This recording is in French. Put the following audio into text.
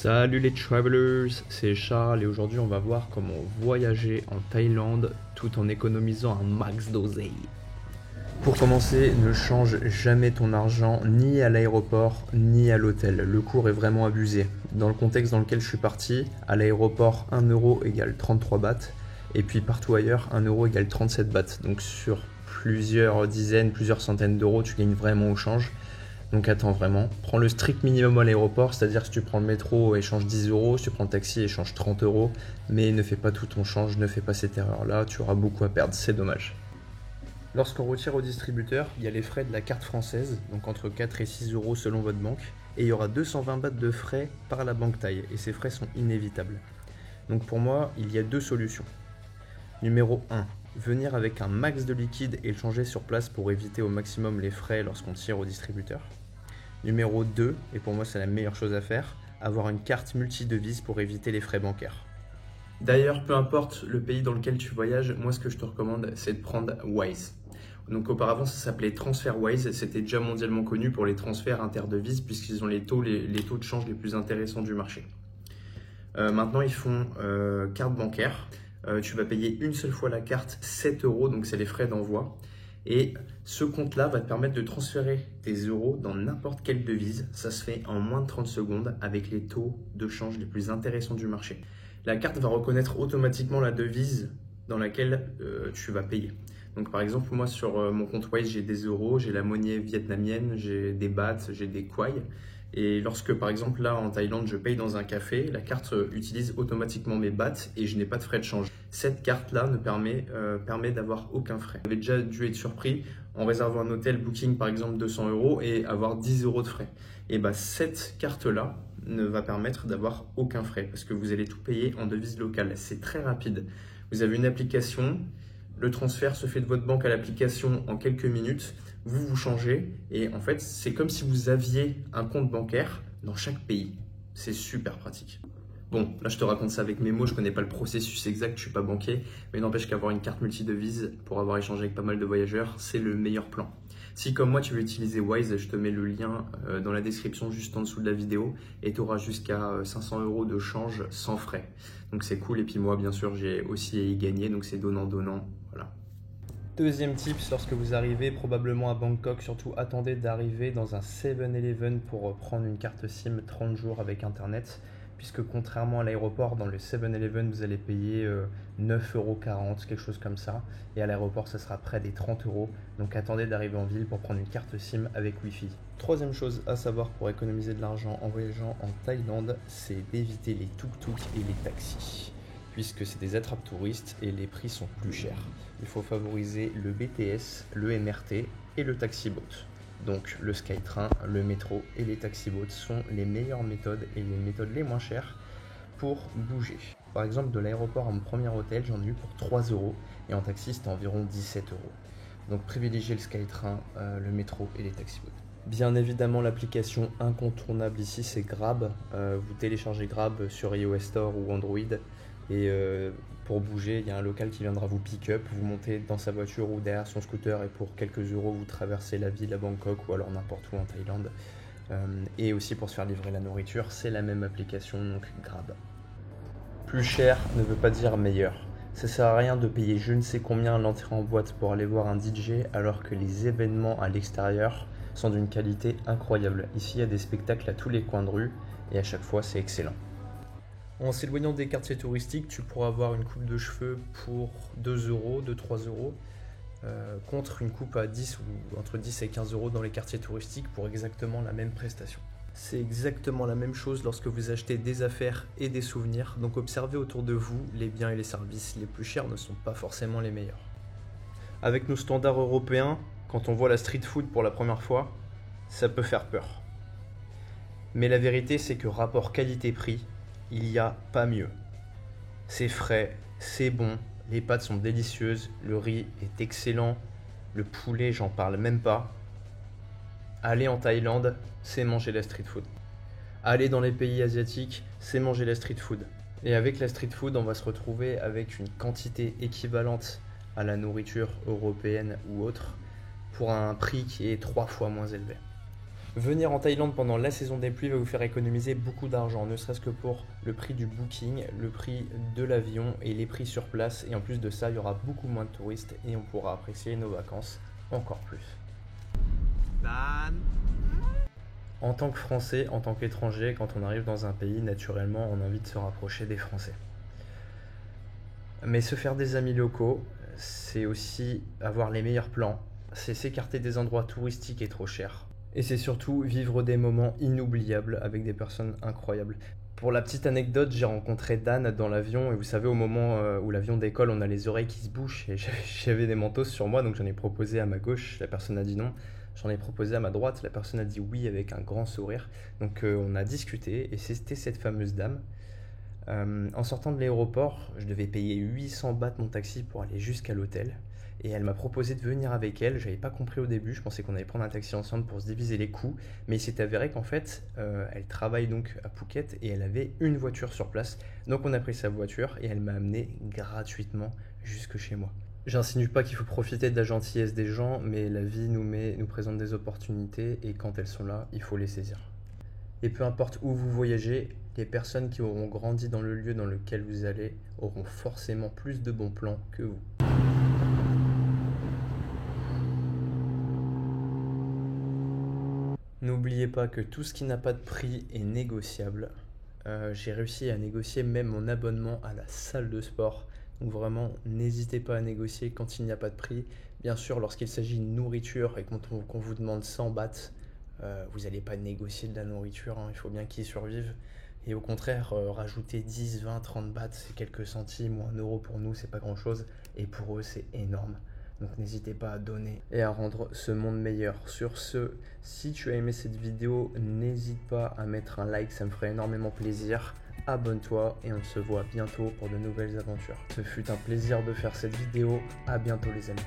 Salut les travelers, c'est Charles et aujourd'hui on va voir comment voyager en Thaïlande tout en économisant un max d'oseille. Pour commencer, ne change jamais ton argent ni à l'aéroport ni à l'hôtel, le cours est vraiment abusé. Dans le contexte dans lequel je suis parti, à l'aéroport 1 euro égale 33 bahts et puis partout ailleurs 1 euro égale 37 bahts. Donc sur plusieurs dizaines, plusieurs centaines d'euros tu gagnes vraiment au change. Donc attends vraiment, prends le strict minimum à l'aéroport, c'est-à-dire que si tu prends le métro, échange 10 euros, si tu prends le taxi, échange 30 euros, mais ne fais pas tout ton change, ne fais pas cette erreur-là, tu auras beaucoup à perdre, c'est dommage. Lorsqu'on retire au distributeur, il y a les frais de la carte française, donc entre 4 et 6 euros selon votre banque, et il y aura 220 bahts de frais par la banque thaï, et ces frais sont inévitables. Donc pour moi, il y a deux solutions. Numéro 1, venir avec un max de liquide et le changer sur place pour éviter au maximum les frais lorsqu'on tire au distributeur. Numéro 2, et pour moi c'est la meilleure chose à faire, avoir une carte multi-devise pour éviter les frais bancaires. D'ailleurs, peu importe le pays dans lequel tu voyages, moi ce que je te recommande c'est de prendre Wise. Donc auparavant ça s'appelait TransferWise, c'était déjà mondialement connu pour les transferts interdevises puisqu'ils ont les taux de change les plus intéressants du marché. Maintenant ils font carte bancaire, tu vas payer une seule fois la carte 7 euros, donc c'est les frais d'envoi. Et ce compte-là va te permettre de transférer tes euros dans n'importe quelle devise. Ça se fait en moins de 30 secondes avec les taux de change les plus intéressants du marché. La carte va reconnaître automatiquement la devise dans laquelle tu vas payer. Donc par exemple, moi sur mon compte Wise, j'ai des euros, j'ai la monnaie vietnamienne, j'ai des bahts, j'ai des kwai. Et lorsque par exemple là en Thaïlande je paye dans un café, la carte utilise automatiquement mes bahts et je n'ai pas de frais de change. Cette carte-là ne permet d'avoir aucun frais. J'avais déjà dû être surpris en réservant un hôtel Booking par exemple 200 euros et avoir 10 euros de frais. Et bah cette carte-là ne va permettre d'avoir aucun frais parce que vous allez tout payer en devise locale. C'est très rapide. Vous avez une application, le transfert se fait de votre banque à l'application en quelques minutes. Vous changez et en fait c'est comme si vous aviez un compte bancaire dans chaque pays. C'est super pratique. Bon, là je te raconte ça avec mes mots, je connais pas le processus exact, je suis pas banquier, mais n'empêche qu'avoir une carte multidevise pour avoir échangé avec pas mal de voyageurs, c'est le meilleur plan. Si comme moi tu veux utiliser Wise, je te mets le lien dans la description juste en dessous de la vidéo et tu auras jusqu'à 500 euros de change sans frais. Donc c'est cool et puis moi bien sûr j'ai aussi à y gagner, donc c'est donnant-donnant, voilà. Deuxième tips, lorsque vous arrivez probablement à Bangkok, surtout attendez d'arriver dans un 7-Eleven pour prendre une carte SIM 30 jours avec internet. Puisque contrairement à l'aéroport, dans le 7-Eleven, vous allez payer 9,40 €, quelque chose comme ça. Et à l'aéroport, ça sera près des 30 euros. Donc attendez d'arriver en ville pour prendre une carte SIM avec Wi-Fi. Troisième chose à savoir pour économiser de l'argent en voyageant en Thaïlande, c'est d'éviter les tuk-tuk et les taxis. Puisque c'est des attrapes touristes et les prix sont plus chers. Il faut favoriser le BTS, le MRT et le taxi-boat. Donc le SkyTrain, le métro et les taxi-boats sont les meilleures méthodes et les méthodes les moins chères pour bouger. Par exemple, de l'aéroport à mon premier hôtel, j'en ai eu pour 3 euros et en taxi, c'était environ 17 euros. Donc privilégiez le SkyTrain, le métro et les taxi-boats. Bien évidemment, l'application incontournable ici, c'est Grab. Vous téléchargez Grab sur iOS Store ou Android. Et pour bouger, il y a un local qui viendra vous pick-up, vous montez dans sa voiture ou derrière son scooter et pour quelques euros, vous traversez la ville à Bangkok ou alors n'importe où en Thaïlande. Et aussi pour se faire livrer la nourriture, c'est la même application, donc Grab. Plus cher ne veut pas dire meilleur. Ça sert à rien de payer je ne sais combien l'entrée en boîte pour aller voir un DJ alors que les événements à l'extérieur sont d'une qualité incroyable. Ici, il y a des spectacles à tous les coins de rue et à chaque fois, c'est excellent. En s'éloignant des quartiers touristiques, tu pourras avoir une coupe de cheveux pour 2 euros, 2-3 euros, contre une coupe à 10 ou entre 10 et 15 euros dans les quartiers touristiques pour exactement la même prestation. C'est exactement la même chose lorsque vous achetez des affaires et des souvenirs, donc observez autour de vous, les biens et les services les plus chers ne sont pas forcément les meilleurs. Avec nos standards européens, quand on voit la street food pour la première fois, ça peut faire peur. Mais la vérité c'est que rapport qualité-prix, il n'y a pas mieux. C'est frais, c'est bon, les pâtes sont délicieuses, le riz est excellent, le poulet, j'en parle même pas. Aller en Thaïlande, c'est manger la street food. Aller dans les pays asiatiques, c'est manger la street food. Et avec la street food, on va se retrouver avec une quantité équivalente à la nourriture européenne ou autre pour un prix qui est 3 fois moins élevé. Venir en Thaïlande pendant la saison des pluies va vous faire économiser beaucoup d'argent, ne serait-ce que pour le prix du booking, le prix de l'avion et les prix sur place. Et en plus de ça, il y aura beaucoup moins de touristes et on pourra apprécier nos vacances encore plus. En tant que Français, en tant qu'étranger, quand on arrive dans un pays, naturellement, on a envie de se rapprocher des Français. Mais se faire des amis locaux, c'est aussi avoir les meilleurs plans, c'est s'écarter des endroits touristiques et trop chers. Et c'est surtout vivre des moments inoubliables avec des personnes incroyables. Pour la petite anecdote, j'ai rencontré Dan dans l'avion et vous savez, au moment où l'avion décolle, on a les oreilles qui se bouchent et j'avais des manteaux sur moi, donc j'en ai proposé à ma gauche, la personne a dit non. J'en ai proposé à ma droite, la personne a dit oui avec un grand sourire. Donc on a discuté et c'était cette fameuse dame. En sortant de l'aéroport, je devais payer 800 bahts mon taxi pour aller jusqu'à l'hôtel. Et elle m'a proposé de venir avec elle. J'avais pas compris au début, je pensais qu'on allait prendre un taxi ensemble pour se diviser les coûts. Mais il s'est avéré qu'en fait, elle travaille donc à Phuket et elle avait une voiture sur place. Donc on a pris sa voiture et elle m'a amené gratuitement jusque chez moi. J'insinue pas qu'il faut profiter de la gentillesse des gens, mais la vie nous présente des opportunités et quand elles sont là, il faut les saisir. Et peu importe où vous voyagez, les personnes qui auront grandi dans le lieu dans lequel vous allez auront forcément plus de bons plans que vous. N'oubliez pas que tout ce qui n'a pas de prix est négociable. J'ai réussi à négocier même mon abonnement à la salle de sport. Donc vraiment, n'hésitez pas à négocier quand il n'y a pas de prix. Bien sûr, lorsqu'il s'agit de nourriture et qu'on vous demande 100 bahts, vous n'allez pas négocier de la nourriture, hein, il faut bien qu'ils survivent. Et au contraire, rajouter 10, 20, 30 bahts, c'est quelques centimes ou 1 euro pour nous, c'est pas grand chose. Et pour eux, c'est énorme. Donc n'hésitez pas à donner et à rendre ce monde meilleur. Sur ce, si tu as aimé cette vidéo, n'hésite pas à mettre un like, ça me ferait énormément plaisir. Abonne-toi et on se voit bientôt pour de nouvelles aventures. Ce fut un plaisir de faire cette vidéo. À bientôt les amis.